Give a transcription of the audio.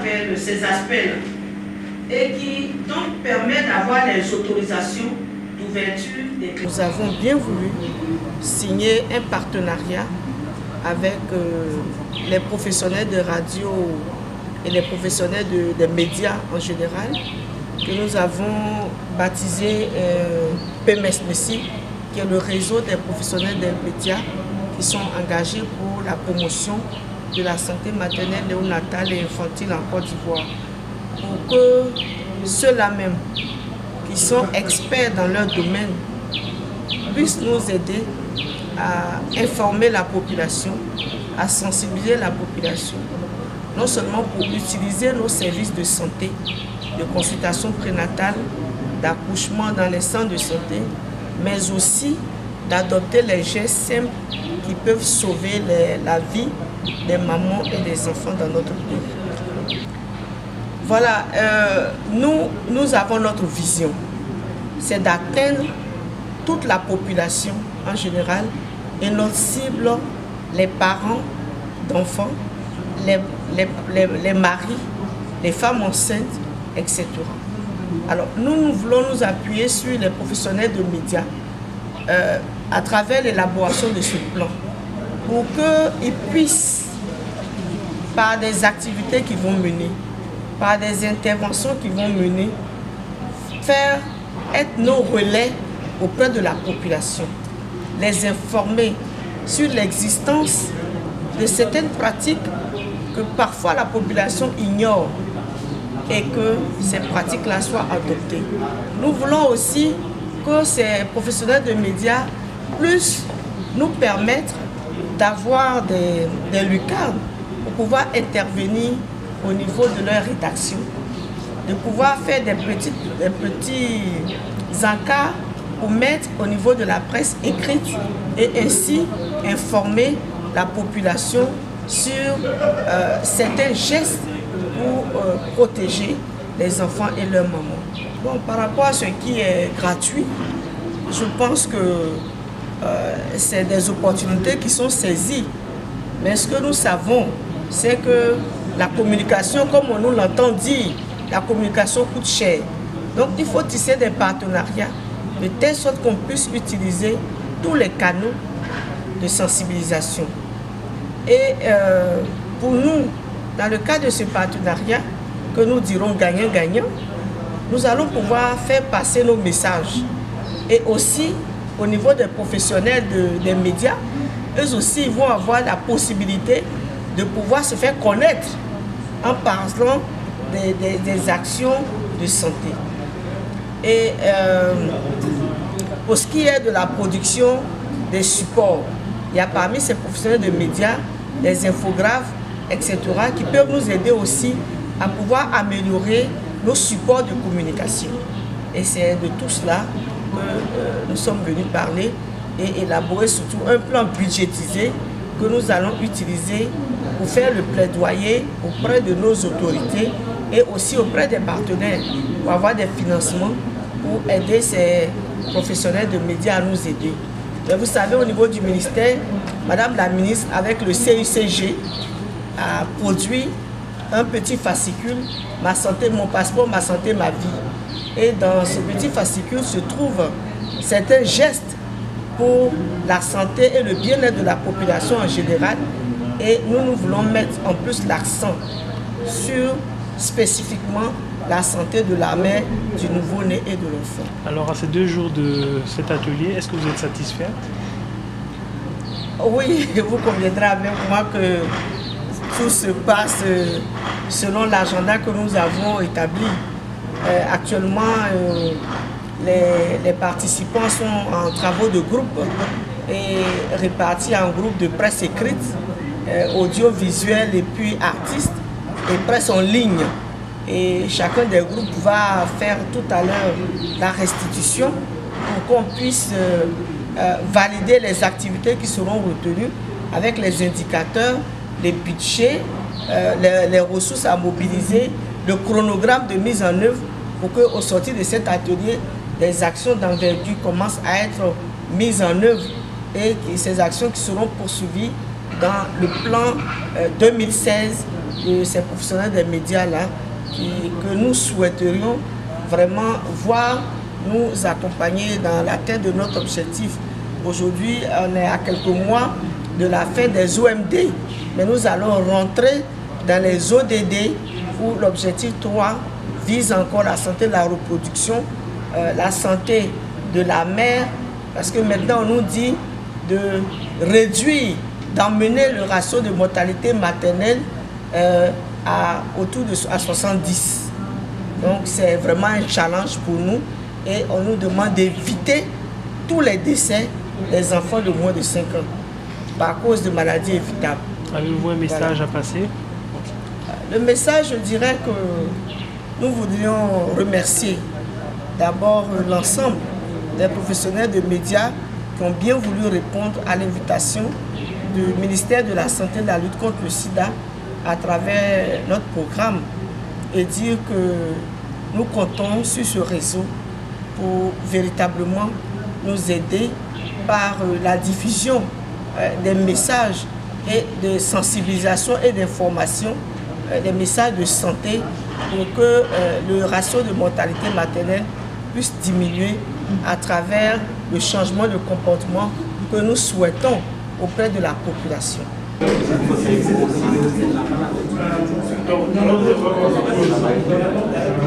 appelle ces aspects-là, et qui donc permet d'avoir les autorisations d'ouverture des... Nous avons bien voulu signer un partenariat avec les professionnels de radio et les professionnels des médias en général, que nous avons baptisé PMSMESI, qui est le réseau des professionnels des médias qui sont engagés pour la promotion de la santé maternelle, néonatale et infantile en Côte d'Ivoire. Pour que ceux-là même qui sont experts dans leur domaine puissent nous aider à informer la population, à sensibiliser la population, non seulement pour utiliser nos services de santé, de consultation prénatale, d'accouchement dans les centres de santé, mais aussi d'adopter les gestes simples qui peuvent sauver la vie des mamans et des enfants dans notre pays. Voilà, nous avons notre vision, c'est d'atteindre toute la population en général et notre cible, les parents d'enfants, les maris, les femmes enceintes, etc. Alors nous voulons nous appuyer sur les professionnels de médias à travers l'élaboration de ce plan pour qu'ils puissent, par des activités qu'ils vont mener, par des interventions qu'ils vont mener, être nos relais auprès de la population, les informer sur l'existence de certaines pratiques que parfois la population ignore et que ces pratiques-là soient adoptées. Nous voulons aussi que ces professionnels de médias puissent nous permettre d'avoir des lucarnes pour pouvoir intervenir au niveau de leur rédaction, de pouvoir faire des petits encarts pour mettre au niveau de la presse écrite et ainsi informer la population sur certains gestes pour protéger les enfants et leurs mamans. Bon, par rapport à ce qui est gratuit, je pense que c'est des opportunités qui sont saisies. Mais ce que nous savons, c'est que la communication, comme on nous l'entend dire, la communication coûte cher. Donc il faut tisser des partenariats de telle sorte qu'on puisse utiliser tous les canaux de sensibilisation. Et pour nous, dans le cadre de ce partenariat, que nous dirons gagnant-gagnant, nous allons pouvoir faire passer nos messages. Et aussi, au niveau des professionnels des médias, eux aussi vont avoir la possibilité de pouvoir se faire connaître en parlant des actions de santé. Et pour ce qui est de la production des supports, il y a parmi ces professionnels de médias des infographes, etc., qui peuvent nous aider aussi à pouvoir améliorer nos supports de communication. Et c'est de tout cela que nous sommes venus parler et élaborer surtout un plan budgétisé que nous allons utiliser pour faire le plaidoyer auprès de nos autorités et aussi auprès des partenaires pour avoir des financements pour aider ces professionnels de médias à nous aider. Mais vous savez, au niveau du ministère, Madame la ministre, avec le CUCG, a produit un petit fascicule, Ma santé, mon passeport, ma santé, ma vie. Et dans ce petit fascicule se trouvent certains gestes pour la santé et le bien-être de la population en général. Et nous voulons mettre en plus l'accent sur spécifiquement la santé de la mère, du nouveau-né et de l'enfant. Alors à ces 2 jours de cet atelier, est-ce que vous êtes satisfaite? Oui, vous conviendrez avec moi que tout se passe selon l'agenda que nous avons établi. Actuellement, les participants sont en travaux de groupe et répartis en groupes de presse écrite, audiovisuel et puis artistes et presse en ligne. Et chacun des groupes va faire tout à l'heure la restitution pour qu'on puisse valider les activités qui seront retenues avec les indicateurs, les budgets, les ressources à mobiliser, le chronogramme de mise en œuvre pour qu'au sortir de cet atelier, des actions d'envergure commencent à être mises en œuvre et ces actions qui seront poursuivies dans le plan de ces professionnels des médias-là que nous souhaiterions vraiment voir nous accompagner dans l'atteinte de notre objectif. Aujourd'hui, on est à quelques mois de la fin des OMD, mais nous allons rentrer dans les ODD où l'objectif 3 vise encore la santé de la reproduction, la santé de la mère, parce que maintenant on nous dit de réduire, d'emmener le ratio de mortalité maternelle autour de 70. Donc c'est vraiment un challenge pour nous et on nous demande d'éviter tous les décès des enfants de moins de 5 ans par cause de maladies évitables. Avez-vous un message à passer? Le message, je dirais que nous voudrions remercier d'abord l'ensemble des professionnels de médias qui ont bien voulu répondre à l'invitation du ministère de la Santé et de la lutte contre le sida à travers notre programme et dire que nous comptons sur ce réseau pour véritablement nous aider par la diffusion des messages et de sensibilisation et d'information, des messages de santé pour que le ratio de mortalité maternelle puisse diminuer à travers le changement de comportement que nous souhaitons auprès de la population.